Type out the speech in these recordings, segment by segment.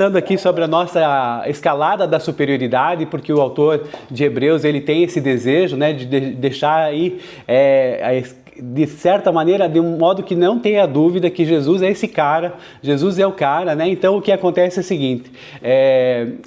Aqui sobre a nossa escalada da superioridade, porque o autor de Hebreus ele tem esse desejo, né, de deixar aí de certa maneira, de um modo que não tenha dúvida que Jesus é esse cara, Jesus é o cara, né? Então o que acontece é o seguinte,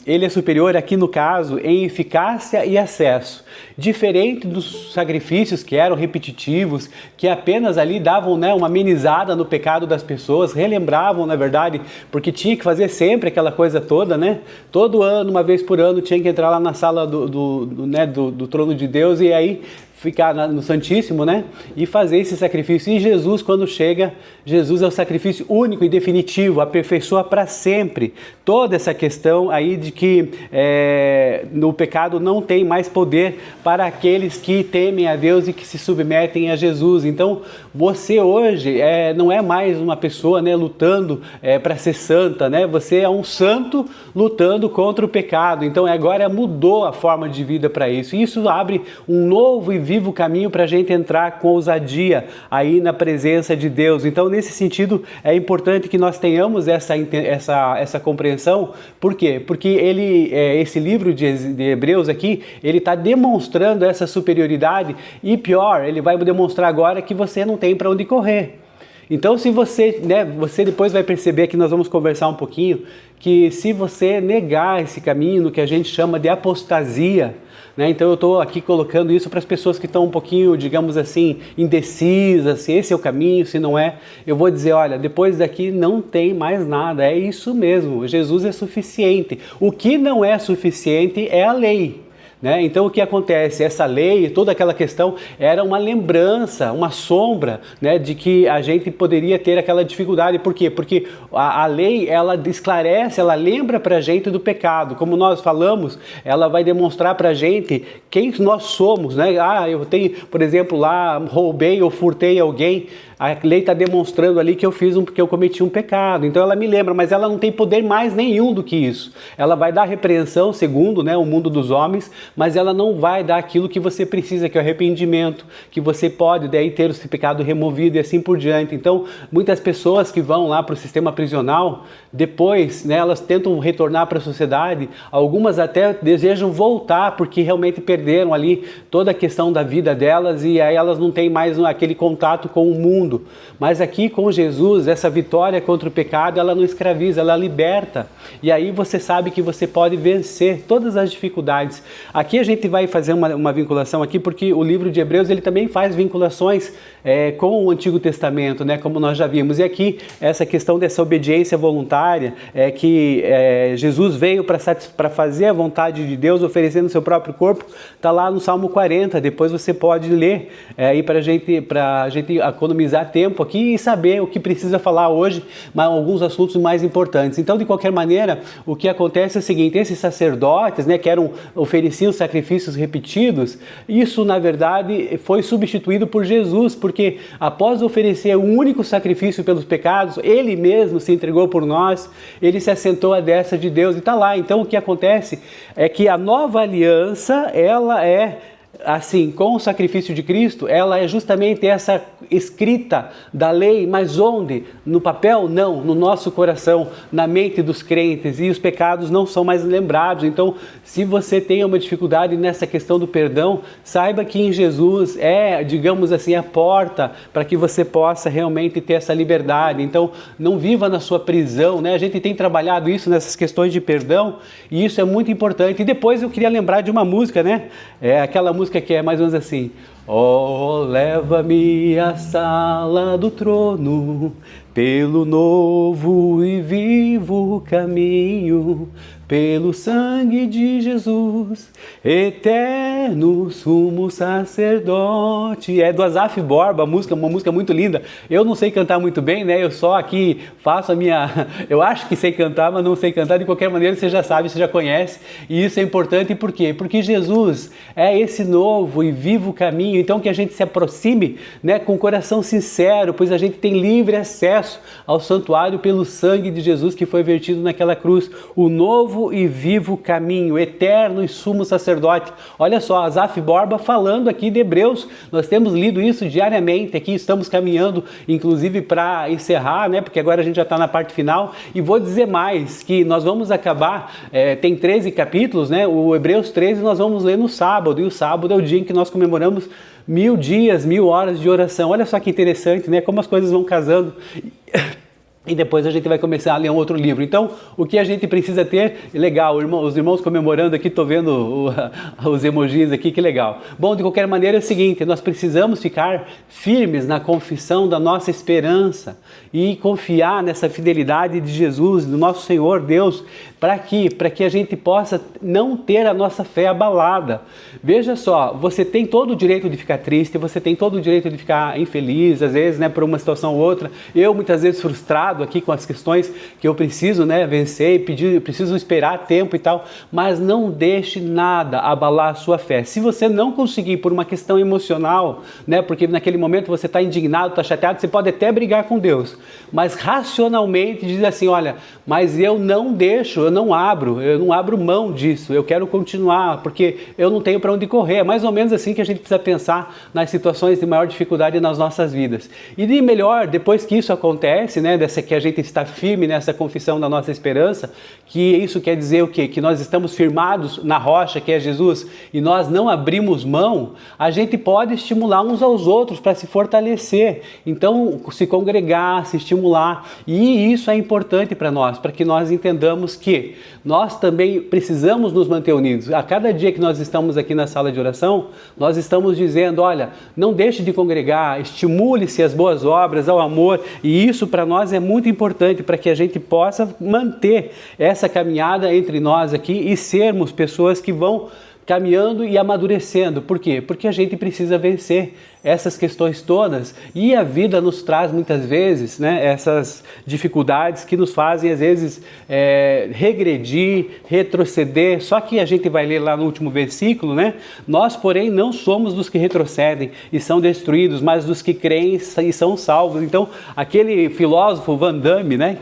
ele é superior aqui no caso em eficácia e acesso, diferente dos sacrifícios que eram repetitivos, que apenas ali davam, né, uma amenizada no pecado das pessoas, relembravam na verdade, porque tinha que fazer sempre aquela coisa toda, né? Todo ano, uma vez por ano, tinha que entrar lá na sala do trono de Deus e aí ficar no Santíssimo, né? E fazer esse sacrifício. E Jesus, quando chega, Jesus é o sacrifício único e definitivo, aperfeiçoa para sempre toda essa questão aí de que no pecado não tem mais poder para aqueles que temem a Deus e que se submetem a Jesus. Então, você hoje não é mais uma pessoa, né, lutando para ser santa, né? Você é um santo lutando contra o pecado. Então, agora mudou a forma de vida para isso. E isso abre um novo e vivo caminho para a gente entrar com ousadia aí na presença de Deus. Então, nesse sentido, é importante que nós tenhamos essa compreensão. Por quê? Porque esse livro de Hebreus aqui, ele está demonstrando essa superioridade e pior, ele vai demonstrar agora que você não tem para onde correr. Então, se você depois vai perceber que nós vamos conversar um pouquinho, que se você negar esse caminho, que a gente chama de apostasia, né? Então eu estou aqui colocando isso para as pessoas que estão um pouquinho, digamos assim, indecisas, se esse é o caminho, se não é, eu vou dizer, olha, depois daqui não tem mais nada, é isso mesmo, Jesus é suficiente. O que não é suficiente é a lei. Né? Então o que acontece? Essa lei, toda aquela questão era uma lembrança, uma sombra, né, de que a gente poderia ter aquela dificuldade. Por quê? Porque a lei, ela esclarece, ela lembra para a gente do pecado. Como nós falamos, ela vai demonstrar para a gente quem nós somos. Né? Eu tenho, por exemplo, lá roubei ou furtei alguém. A lei está demonstrando ali que eu cometi um pecado. Então ela me lembra, mas ela não tem poder mais nenhum do que isso. Ela vai dar repreensão, segundo, né, o mundo dos homens, mas ela não vai dar aquilo que você precisa, que é o arrependimento, que você pode daí ter o seu pecado removido e assim por diante. Então, muitas pessoas que vão lá para o sistema prisional, depois, né, elas tentam retornar para a sociedade, algumas até desejam voltar porque realmente perderam ali toda a questão da vida delas e aí elas não têm mais aquele contato com o mundo. Mas aqui com Jesus, essa vitória contra o pecado, ela não escraviza, ela liberta. E aí você sabe que você pode vencer todas as dificuldades. Aqui a gente vai fazer uma vinculação aqui, porque o livro de Hebreus ele também faz vinculações com o Antigo Testamento, né, como nós já vimos. E aqui essa questão dessa obediência voluntária, que Jesus veio para fazer a vontade de Deus, oferecendo o seu próprio corpo, está lá no Salmo 40. Depois você pode ler aí para a gente economizar tempo aqui e saber o que precisa falar hoje, mas alguns assuntos mais importantes. Então, de qualquer maneira, o que acontece é o seguinte: esses sacerdotes, né, que ofereciam sacrifícios repetidos, isso na verdade foi substituído por Jesus, porque após oferecer um único sacrifício pelos pecados, ele mesmo se entregou por nós, ele se assentou à destra de Deus e está lá. Então o que acontece é que a nova aliança, ela é assim, com o sacrifício de Cristo, ela é justamente essa escrita da lei, mas onde? No papel? Não, no nosso coração, na mente dos crentes, e os pecados não são mais lembrados. Então, se você tem uma dificuldade nessa questão do perdão, saiba que em Jesus digamos assim, a porta para que você possa realmente ter essa liberdade. Então, não viva na sua prisão, né? A gente tem trabalhado isso nessas questões de perdão, e isso é muito importante. E depois eu queria lembrar de uma música, né? Aquela música que é mais ou menos assim: oh, leva-me à sala do trono, pelo novo e vivo caminho, pelo sangue de Jesus, eterno sumo sacerdote. É do Asaf Borba, uma música muito linda. Eu não sei cantar muito bem, né? Eu só aqui faço eu acho que sei cantar, mas não sei cantar. De qualquer maneira, você já sabe, você já conhece. E isso é importante por quê? Porque Jesus é esse novo e vivo caminho caminho. Então que a gente se aproxime, né, com o coração sincero, pois a gente tem livre acesso ao santuário pelo sangue de Jesus que foi vertido naquela cruz, o novo e vivo caminho, eterno e sumo sacerdote. Olha só, Asaf Borba falando aqui de Hebreus, nós temos lido isso diariamente, aqui estamos caminhando, inclusive para encerrar, né, porque agora a gente já está na parte final, e vou dizer mais, que nós vamos acabar, tem 13 capítulos, né, o Hebreus 13 nós vamos ler no sábado, e o sábado é o dia em que nós comemoramos 1000 dias, 1000 horas de oração. Olha só que interessante, né, como as coisas vão casando. E depois a gente vai começar a ler um outro livro. Então, o que a gente precisa ter, legal, os irmãos comemorando aqui, estou vendo os emojis aqui, que legal. Bom, de qualquer maneira é o seguinte, nós precisamos ficar firmes na confissão da nossa esperança e confiar nessa fidelidade de Jesus, do nosso Senhor Deus, para que a gente possa não ter a nossa fé abalada. Veja só, você tem todo o direito de ficar triste, você tem todo o direito de ficar infeliz, às vezes, né, por uma situação ou outra. Eu, muitas vezes, frustrado aqui com as questões que eu preciso, né, vencer, preciso esperar tempo e tal, mas não deixe nada abalar a sua fé. Se você não conseguir por uma questão emocional, né, porque naquele momento você está indignado, está chateado, você pode até brigar com Deus, mas racionalmente diz assim, olha, mas eu não deixo, eu não abro mão disso, eu quero continuar, porque eu não tenho para onde correr. É mais ou menos assim que a gente precisa pensar nas situações de maior dificuldade nas nossas vidas. E de melhor, depois que isso acontece, né, que a gente está firme nessa confissão da nossa esperança, que isso quer dizer o quê? Que nós estamos firmados na rocha, que é Jesus, e nós não abrimos mão, a gente pode estimular uns aos outros para se fortalecer. Então, se congregar, se estimular, e isso é importante para nós, para que nós entendamos que nós também precisamos nos manter unidos. A cada dia que nós estamos aqui na sala de oração, nós estamos dizendo, olha, não deixe de congregar, estimule-se às boas obras, ao amor, e isso para nós é muito importante para que a gente possa manter essa caminhada entre nós aqui e sermos pessoas que vão caminhando e amadurecendo. Por quê? Porque a gente precisa vencer essas questões todas e a vida nos traz muitas vezes, né, essas dificuldades que nos fazem às vezes regredir, retroceder. Só que a gente vai ler lá no último versículo, né? Nós, porém, não somos dos que retrocedem e são destruídos, mas dos que creem e são salvos. Então, aquele filósofo Van Damme, né?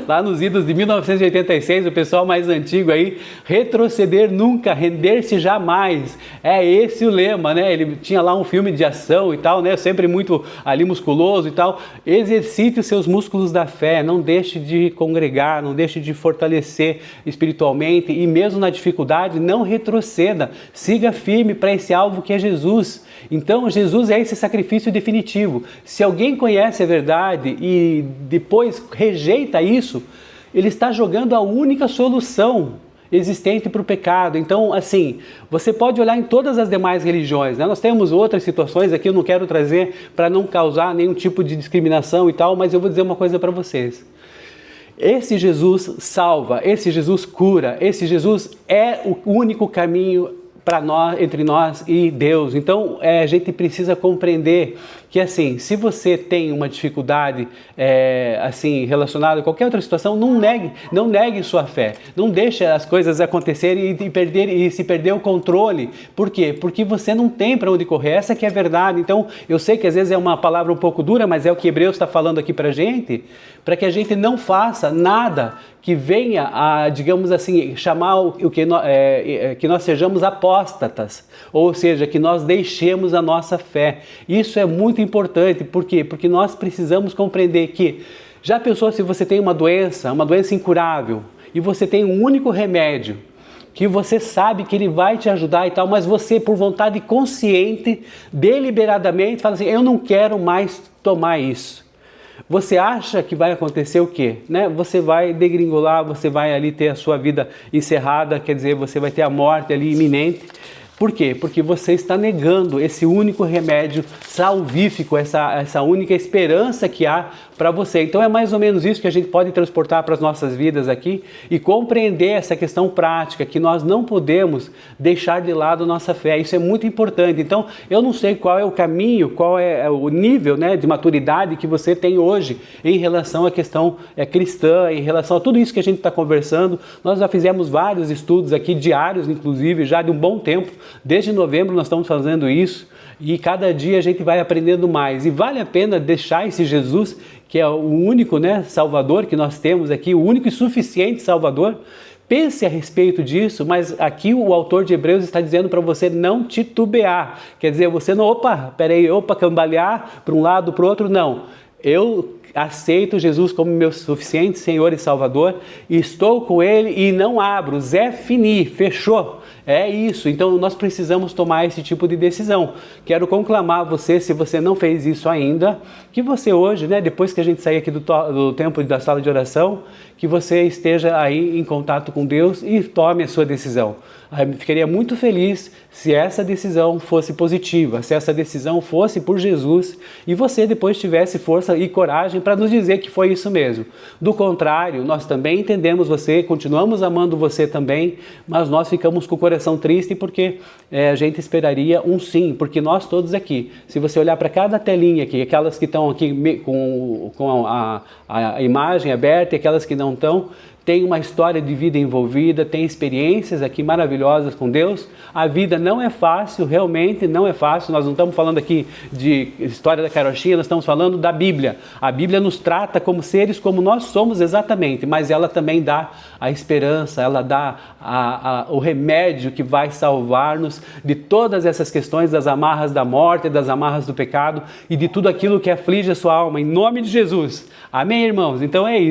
Lá nos idos de 1986, o pessoal mais antigo aí, retroceder nunca, render-se jamais. É esse o lema, né? Ele tinha lá um filme de ação e tal, né? Sempre muito ali musculoso e tal. Exercite os seus músculos da fé, não deixe de congregar, não deixe de fortalecer espiritualmente e mesmo na dificuldade, não retroceda. Siga firme para esse alvo que é Jesus. Então, Jesus é esse sacrifício definitivo. Se alguém conhece a verdade e depois rejeita isso, ele está jogando a única solução existente para o pecado. Então, assim, você pode olhar em todas as demais religiões, né? Nós temos outras situações aqui, eu não quero trazer para não causar nenhum tipo de discriminação e tal, mas eu vou dizer uma coisa para vocês. Esse Jesus salva, esse Jesus cura, esse Jesus é o único caminho para nós, entre nós e Deus. Então, a gente precisa compreender que, assim, se você tem uma dificuldade, assim, relacionada a qualquer outra situação, não negue sua fé. Não deixe as coisas acontecerem e se perder o controle. Por quê? Porque você não tem para onde correr. Essa que é a verdade. Então, eu sei que às vezes é uma palavra um pouco dura, mas é o que Hebreus está falando aqui para que a gente não faça nada que venha a, digamos assim, chamar que nós sejamos apóstatas, ou seja, que nós deixemos a nossa fé. Isso é muito importante. Por quê? Porque nós precisamos compreender que, já pensou se você tem uma doença incurável, e você tem um único remédio, que você sabe que ele vai te ajudar e tal, mas você, por vontade consciente, deliberadamente, fala assim, eu não quero mais tomar isso. Você acha que vai acontecer o quê? Né? Você vai degringolar, você vai ali ter a sua vida encerrada, quer dizer, você vai ter a morte ali iminente. Por quê? Porque você está negando esse único remédio salvífico, essa única esperança que há para você. Então é mais ou menos isso que a gente pode transportar para as nossas vidas aqui e compreender essa questão prática, que nós não podemos deixar de lado a nossa fé. Isso é muito importante. Então eu não sei qual é o caminho, qual é o nível, né, de maturidade que você tem hoje em relação à questão cristã, em relação a tudo isso que a gente está conversando. Nós já fizemos vários estudos aqui, diários inclusive, já de um bom tempo, Desde novembro nós estamos fazendo isso e cada dia a gente vai aprendendo mais. E vale a pena deixar esse Jesus, que é o único, né, Salvador que nós temos aqui, o único e suficiente Salvador. Pense a respeito disso, mas aqui o autor de Hebreus está dizendo para você não titubear. Quer dizer, você não, cambalear para um lado, para o outro, não. Eu aceito Jesus como meu suficiente Senhor e Salvador, e estou com Ele e não abro. Zé fini, fechou. É isso, então nós precisamos tomar esse tipo de decisão. Quero conclamar você, se você não fez isso ainda, que você hoje, né, depois que a gente sair aqui do tempo da sala de oração, que você esteja aí em contato com Deus e tome a sua decisão. Eu ficaria muito feliz se essa decisão fosse positiva, se essa decisão fosse por Jesus e você depois tivesse força e coragem para nos dizer que foi isso mesmo. Do contrário, nós também entendemos você, continuamos amando você também, mas nós ficamos com o coração triste porque a gente esperaria um sim, porque nós todos aqui, se você olhar para cada telinha aqui, aquelas que estão aqui com a imagem aberta e aquelas que não estão, tem uma história de vida envolvida, tem experiências aqui maravilhosas com Deus. A vida não é fácil, realmente não é fácil. Nós não estamos falando aqui de história da carochinha, nós estamos falando da Bíblia. A Bíblia nos trata como seres como nós somos exatamente, mas ela também dá a esperança, ela dá o remédio que vai salvar-nos de todas essas questões, das amarras da morte, das amarras do pecado e de tudo aquilo que aflige a sua alma, em nome de Jesus. Amém, irmãos? Então é isso.